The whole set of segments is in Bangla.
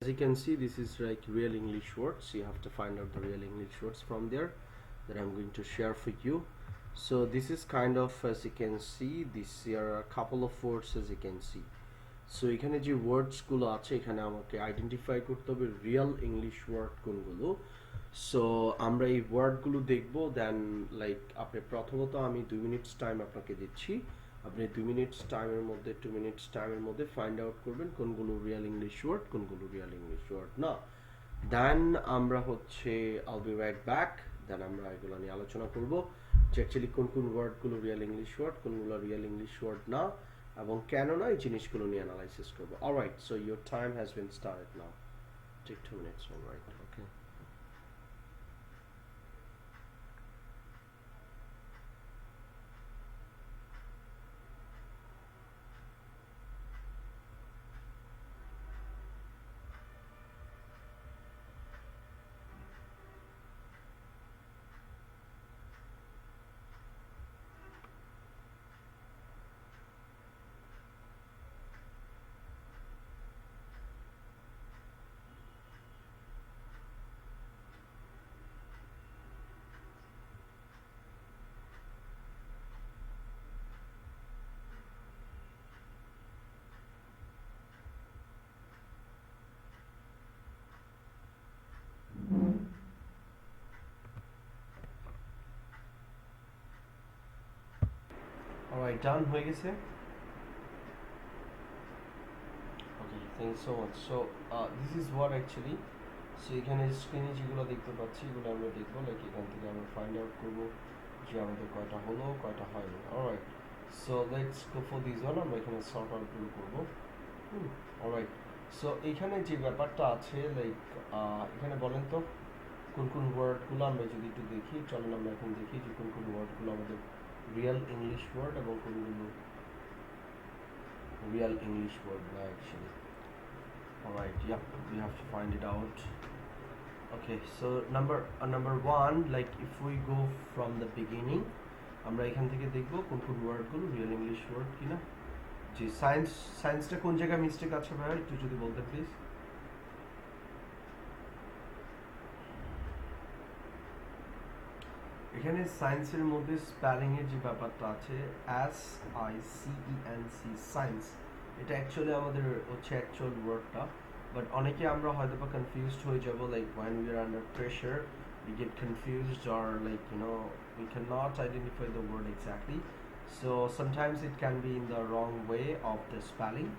As you can see, this is like real English words. You have to find out the real English words from there that I'm going to share for you. So this is kind of, as you can see, this here are a couple of words, as you can see. So এখানে যে ওয়ার্ডসগুলো আছে এখানে আমাকে আইডেন্টিফাই করতে হবে রিয়েল ইংলিশ ওয়ার্ড কোনগুলো। সো আমরা এই ওয়ার্ডগুলো দেখব, দেন লাইক আপনি প্রথমত আমি 2 মিনিটস টাইম আপনাকে দিচ্ছি, আপনি 2 মিনিটস টাইমের মধ্যে 2 মিনিটস টাইমের মধ্যে ফাইন্ড আউট করবেন কোনগুলো রিয়েল ইংলিশ ওয়ার্ড কোনগুলো রিয়েল ইংলিশ ওয়ার্ড না। দেন আমরা হচ্ছে আল বি রাইট ব্যাক, দেন আমরা এগুলো নিয়ে আলোচনা করব যে অ্যাকচুয়ালি কোন কোন ওয়ার্ডগুলো রিয়েল ইংলিশ ওয়ার্ড কোনগুলো রিয়েল ইংলিশ ওয়ার্ড না এবং কেন না এই জিনিসগুলো নিয়ে অ্যানালাইসিস করব। Alright, so your time has been started now. Take 2 minutes. Alright, okay. Alright, done হয়ে গেছে। Okay, thank so much. So this is what actually, so এখানে স্ক্রিনে যেগুলো দেখতে পাচ্ছি এগুলো আমরা দেখবো, লাইক এখান থেকে আমরা ফাইন্ড আউট করবো যে আমাদের কয়টা হলো কয়টা হয়নি। Alright, so let's go for this one. আমরা এখানে সর্ট আউটগুলো করবো। অলরাইট, সো এখানে যে ব্যাপারটা আছে, লাইক এখানে বলেন তো কোন কোন ওয়ার্ডগুলো আমরা যদি একটু দেখি, চলেন আমরা এখন দেখি যে কোন কোন ওয়ার্ডগুলো আমাদের রিয়েল ইংলিশ ওয়ার্ড এবং কোনগুলো রিয়েল ইংলিশ ওয়ার্ড না actually. Alright, yeah, we have to find it out. Okay, so number one, like if we go from the beginning, আমরা এখান থেকে দেখব কোন কোন ওয়ার্ডগুলো রিয়েল ইংলিশ ওয়ার্ড কিনা। জি, সায়েন্সটা কোন জায়গায় মিস্টেক আছে ভাই একটু যদি বলতে প্লিজ। এখানে সায়েন্সের মধ্যে স্পেলিং এর যে ব্যাপারটা আছে, SICENC, সায়েন্স, এটা অ্যাকচুয়ালি আমাদের হচ্ছে অ্যাকচুয়াল ওয়ার্ডটা, বাট অনেকে আমরা হয়তো বা কনফিউজড হয়ে যাব, like when we are under pressure we get confused or like we cannot identify the word exactly, so sometimes it can be in the wrong way of the spelling,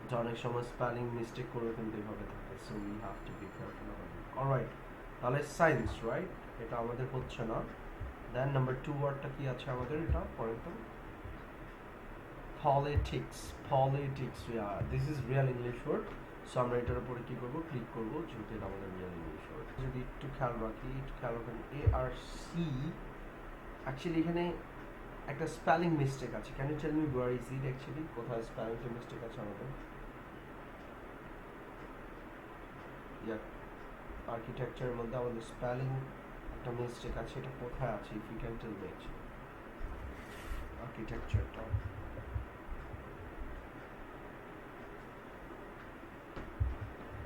এটা অনেক সময় স্পেলিং মিস্টেক করে কিন্তু এভাবে থাকে, so we have to be careful about it. Alright, তাহলে সায়েন্স, রাইট, এটা আমাদের হচ্ছে না। দেন নাম্বার 2 ওয়ার্ডটা কি আছে আমাদের, এটা পড়েন তো। Politics, politics, this is real English word. So আমরা এটার উপরে কি করব, ক্লিক করব, যেহেতু এটা আমাদের রিয়েল ইংলিশ ওয়ার্ড। যদি একটু খেয়াল রাখি, একটু খেয়াল রাখেন, ARC, অ্যাকচুয়ালি এখানে একটা স্পেলিং মিস্টেক আছে। Can you tell me where is it actually, কোথায় স্পেলিংটা মিস্টেক আছে আমাদের? আর্কিটেকচারের মধ্যে আমাদের স্পেলিং একটা মিস্টেক আছে, এটা কোথায় আছে? If you can tell me actually আর্কিটেকচারটা।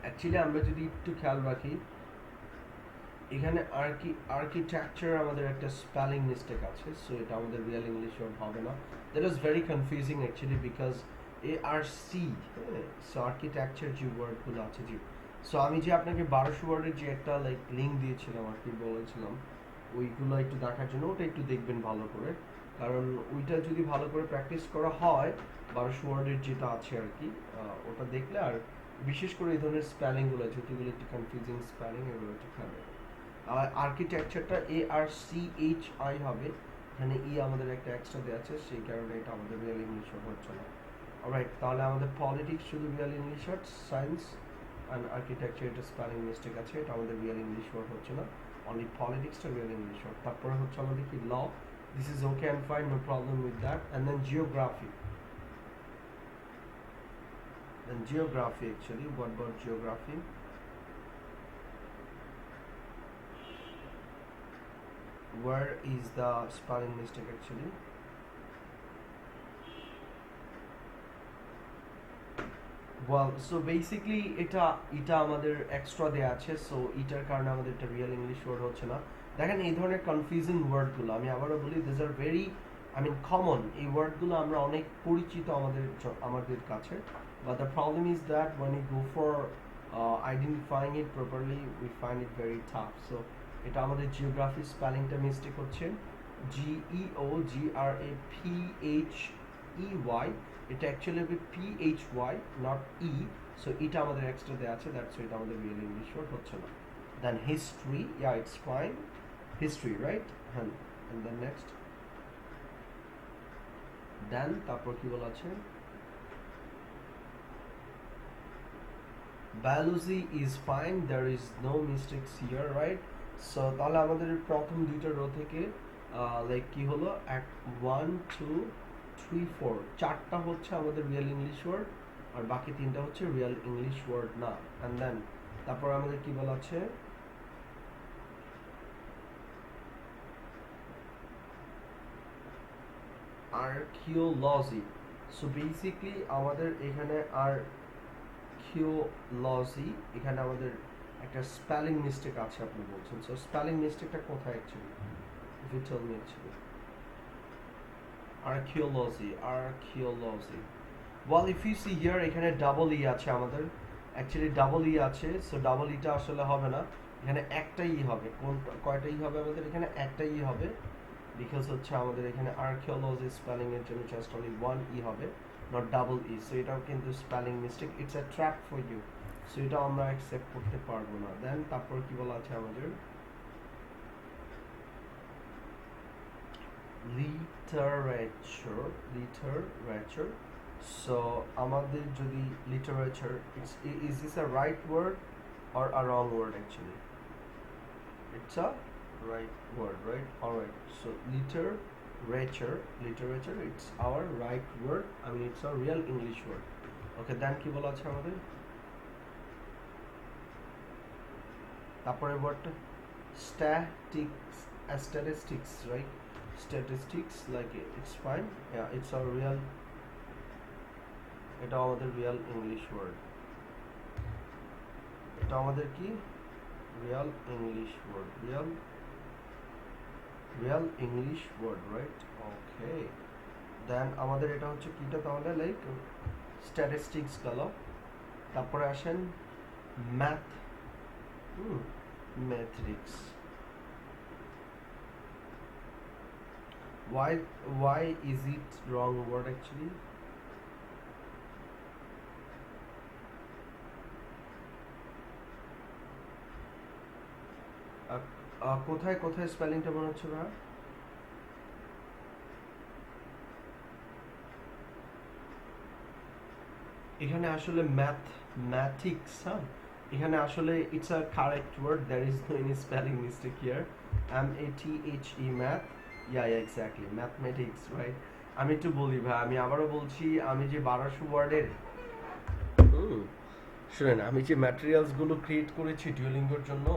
অ্যাকচুয়ালি আমরা যদি একটু খেয়াল রাখি, এখানে আর্কিটেকচার আমাদের একটা স্পেলিং মিস্টেক আছে, সো এটা আমাদের রিয়েল ইংলিশ ওয়ার্ড হবে না। That was very confusing actually, because ARC, so architecture যে ওয়ার্ডগুলো আছে, জি। সো আমি যে আপনাকে 1200 ওয়ার্ডের যে একটা লাইক লিঙ্ক দিয়েছিলাম আর কি, বলেছিলাম ওইগুলো একটু দেখার জন্য, ওটা একটু দেখবেন ভালো করে, কারণ ওইটা যদি ভালো করে প্র্যাকটিস করা হয়, 1200 ওয়ার্ডের যেটা আছে আর কি, ওটা দেখলে, আর বিশেষ করে এই ধরনের স্পেলিংগুলো যেগুলো একটু কনফিউজিং স্পেলিং, এগুলো একটু খেয়াল রাখবেন। আর আর্কিটেকচারটা ARCHI হবে, এখানে আমাদের একটা এক্সট্রা দেওয়া আছে, সেই কারণে এটা আমাদের রিয়েল ইংলিশ ওয়ার্ড হচ্ছে না। অলরাইট, তাহলে আমাদের পলিটিক্স শুধু real English word, science and architecture এটা স্পেলিং মিস্টেক আছে, এটা আমাদের রিয়েল ইংলিশ ওয়ার্ড হচ্ছে না, অনলি পলিটিক্সটা রিয়েল ইংলিশ ওয়ার্ড। তারপরে হচ্ছে আমাদের কি, law, this is okay and fine, no problem with that. And then geography, actually, what about geography? Where is the spelling mistake actually? Well so basically এটা এটা আমাদের এক্সট্রা দেয়া আছে, সো এটার কারণে আমাদের এটা রিয়েল ইংলিশ ওয়ার্ড হচ্ছে না। দেখেন এই ধরনের কনফিউজিং ওয়ার্ডগুলো আমি আবারও বলি, দিস আর ভেরি কমন। এই ওয়ার্ডগুলো আমরা অনেক পরিচিত আমাদের কাছে, but the problem is that when you go for identifying it properly we find it very tough. So এটা আমাদের জিওগ্রাফি স্পেলিংটা মিস্টেক হচ্ছে, GEOGRAPHEY, এটা অ্যাকচুয়ালি হবে PHY নট E। সো এটা আমাদের এক্সট্রা দেওয়া আছে, দ্যাটস এটা আমাদের রিয়েল ইংলিশ ওয়ার্ড হচ্ছে না। দেন history, yeah it's fine, history right, হ্যাঁ। এন্ড দেন নেক্সট, দেন তারপর কি বলা আছে, biology is fine, there is no mistakes here, right? So তাহলে আমাদের প্রথম দুইটা রো থেকে লাইক কি হলো, 1 2 3 4 চারটা হচ্ছে আমাদের রিয়েল ইংলিশ ওয়ার্ড, আর বাকি তিনটা হচ্ছে রিয়েল ইংলিশ ওয়ার্ড না। এন্ড দেন তারপর আমাদের কি বলা আছে, আর্কিওলজি। সো বেসিক্যালি আমাদের এখানে আর্কিওলজি, এখানে আমাদের একটা স্পেলিং মিস্টেক আছে আপনি বলছেন। সো স্পেলিং মিস্টেকটা কোথায় actually, if you tell me actually. Archaeology well if you see here, এখানে ডাবল ই আছে আমাদের, অ্যাকচুয়ালি ডাবল ই আছে। সো ডাবল ইটা আসলে হবে না, এখানে একটাই ই হবে। কয়টা ই হবে আমাদের এখানে, একটাই ই হবে, বিকজ হচ্ছে আমাদের এখানে আর্কিওলজি স্পেলিং এর জন্য জাস্ট অনলি ওয়ান ই হবে, নট ডাবল ই। সো এটাও কিন্তু spelling mistake, it's a trap for you. So এটা আমরা অ্যাকসেপ্ট করতে পারবো না। দেন তারপর কি বলা আছে আমাদের, লিটারেচার। সো আমাদের যদি literature, is this a right word or a wrong word actually? It's a right word, right? Alright, so literature, it's our right word, I mean it's a real English word. Okay, then কি বলা আছে আমাদের, তারপরে ওয়ার্ডটা statistics, right? Statistics, like it's fine, yeah, it's a real, এটা আমাদের real English word, এটা আমাদের কি real English word, real English word, right? Okay, then আমাদের এটা হচ্ছে কিটা তাহলে লাইক স্ট্যাটিস্টিক্স গেল। তারপরে আসেন mathematics. why is it wrong word actually? কোথায় কোথায় স্পেলিংটা মনে হচ্ছে ভাই, এখানে আসলে ম্যাথমেটিক্স, হ্যাঁ এখানে আসলে it's a correct word, there is no any spelling mistake here, MATHE math, yeah exactly mathematics, right. আমি একটু বলি ভাই, আমি আবারও বলছি, আমি যে 1200 ওয়ার্ডের শুনেন, আমি যে ম্যাটেরিয়ালসগুলো ক্রিয়েট করেছি ডুওলিঙ্গোর জন্য,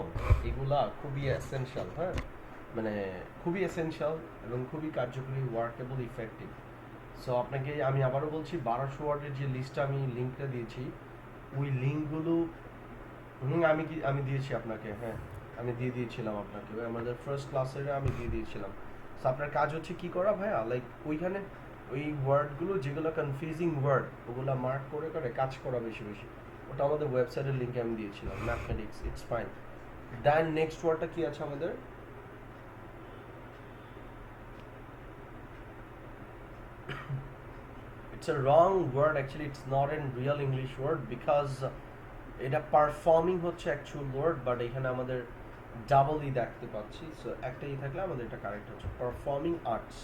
এগুলা খুবই এসেনশিয়াল, হ্যাঁ মানে খুবই এসেনশিয়াল এবং খুবই কার্যকরী, ওয়ার্কেবল, ইফেক্টিভ। সো আপনাকে আমি আবারও বলছি, 1200 ওয়ার্ডের যে লিস্টটা আমি লিঙ্কটা দিয়েছি, ওই লিঙ্কগুলো আমি দিয়েছি আপনাকে, হ্যাঁ আমি দিয়ে দিয়েছিলাম আপনাকে, ওই আমাদের ফার্স্ট ক্লাসের আমি দিয়ে দিয়েছিলাম। সো আপনার কাজ হচ্ছে কি করা ভাইয়া, লাইক ওইখানে ওই ওয়ার্ডগুলো যেগুলো কনফিউজিং ওয়ার্ড, ওগুলো মার্ক করে করে কাজ করা বেশি বেশি, ওটা আমাদের ওয়েবসাইটের লিঙ্কে আমি দিয়েছিলাম, mathematics, it's fine. Then next ওয়ার্ডটা কি আছে আমাদের, it's a wrong word actually, it's not a real English word because এটা পারফর্মিং হচ্ছে অ্যাকচুয়াল ওয়ার্ড, বাট এখানে আমাদের ডাবল ই দেখতে পাচ্ছি। সো একটা ই থাকলে আমাদের এটা কারেক্ট হচ্ছে performing arts.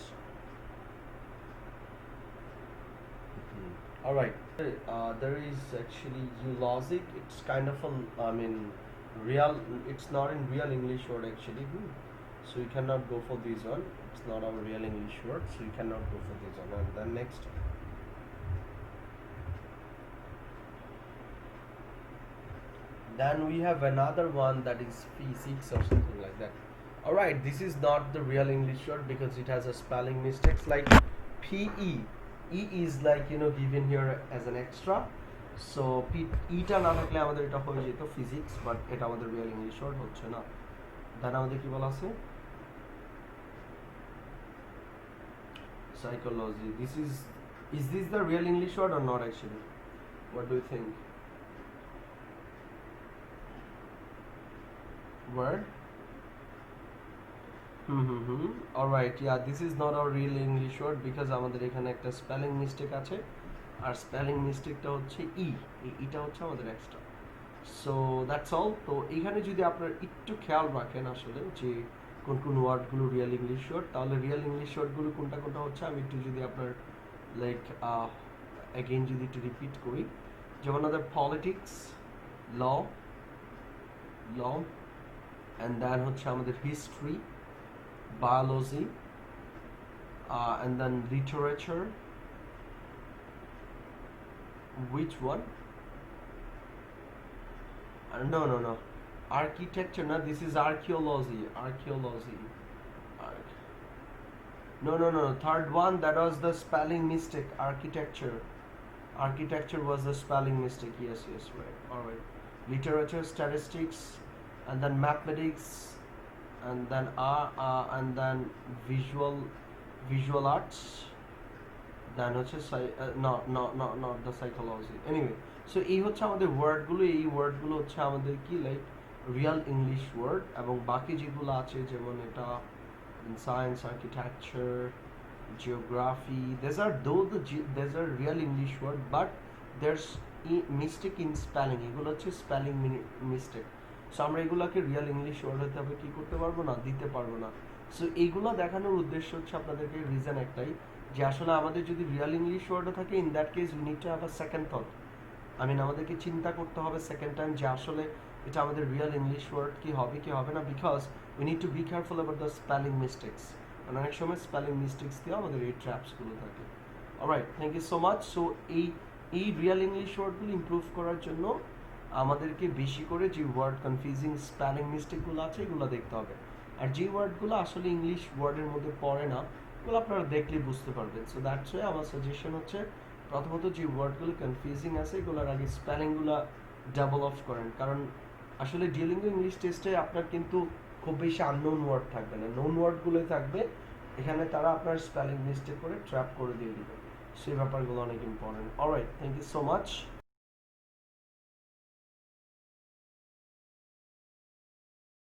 Alright, there is actually logic, it's kind of a, real, it's not in real English word actually. So you cannot go for this one, it's not our real English word, so you cannot go for this one. And then next, then we have another one that is physics or something like that. Alright, this is not the real English word because it has a spelling mistakes, like PE, E is like given here as an extra, so ইটা না থাকলে আমাদের এটা হয়ে যেত ফিজিক্স, বাট এটা আমাদের রিয়েল ইংলিশ ওয়ার্ড হচ্ছে না। দেন আমাদের কি বলা আছে? Psychology. Is this the real English word or not actually? What do you think? Word? Alright, yeah, this is not our real English word because আমাদের এখানে একটা স্পেলিং মিস্টেক আছে, আর স্পেলিং মিস্টেকটা হচ্ছে এটা হচ্ছে আমাদের এক্সট্রা। So that's all. তো এখানে যদি আপনারা একটু খেয়াল রাখেন আসলে যে কোন কোন ওয়ার্ডগুলো রিয়েল ইংলিশ ওয়ার্ড, তাহলে রিয়েল ইংলিশ ওয়ার্ডগুলো কোনটা কোনটা হচ্ছে আমি একটু যদি আপনার লাইক অ্যাগেইন যদি একটু রিপিট করি, যেমন আমাদের politics, law, law, and then হচ্ছে আমাদের history, biology, and then literature. Which one? No. Architecture, no, this is archaeology. Archaeology. Arch- no. Third one, that was the spelling mistake. Architecture. Architecture was the spelling mistake. Yes, right. Alright. Literature, statistics, and then mathematics, and then visual arts, দেন হচ্ছে not the psychology. Anyway, so এই হচ্ছে আমাদের ওয়ার্ডগুলো, এই ওয়ার্ডগুলো হচ্ছে আমাদের কি লাইক রিয়াল ইংলিশ ওয়ার্ড, এবং বাকি যেগুলো আছে যেমন এটা science, architecture, geography, these are real English word, but there's mistake in spelling, এগুলো হচ্ছে স্পেলিং মিস্টেক। সো আমরা এগুলোকে রিয়াল ইংলিশ ওয়ার্ড হতে হবে কি করতে পারবো না, দিতে পারবো না। সো এইগুলো দেখানোর উদ্দেশ্য হচ্ছে আপনাদেরকে রিজন একটাই, যে আসলে আমাদের যদি রিয়াল ইংলিশ ওয়ার্ডও থাকে, in that case we need to have a second thought. I mean আমাদেরকে চিন্তা করতে হবে সেকেন্ড টাইম যে আসলে এটা আমাদের রিয়াল ইংলিশ ওয়ার্ড কি হবে কি হবে না, because we need two be careful about the spelling mistakes. মানে অনেক সময় স্পেলিং মিস্টেক্স দিয়ে আমাদের এই ট্র্যাপসগুলো থাকে। Alright, thank you so much. So এই রিয়াল ইংলিশ ওয়ার্ডগুলো ইমপ্রুভ করার জন্য আমাদেরকে বেশি করে যে ওয়ার্ড কনফিউজিং স্পেলিং মিস্টেকগুলো আছে এগুলো দেখতে হবে, আর যে ওয়ার্ডগুলো আসলে ইংলিশ ওয়ার্ডের মধ্যে পড়ে না এগুলো আপনারা দেখলে বুঝতে পারবেন। সো দ্যাটস ওয়াই আমার সাজেশন হচ্ছে প্রথমত যে ওয়ার্ডগুলো কনফিউজিং আছে এগুলোর আগে স্পেলিংগুলো ডাবল অফ করেন, কারণ আসলে ডিউলিঙ্গো ইংলিশ টেস্টে আপনার কিন্তু খুব বেশি আননোন ওয়ার্ড থাকবে না, নোন ওয়ার্ডগুলোই থাকবে, এখানে তারা আপনার স্পেলিং মিস্টেক করে ট্র্যাপ করে দিয়ে দিবে। সেই ব্যাপারগুলো অনেক important. Alright, thank you so much.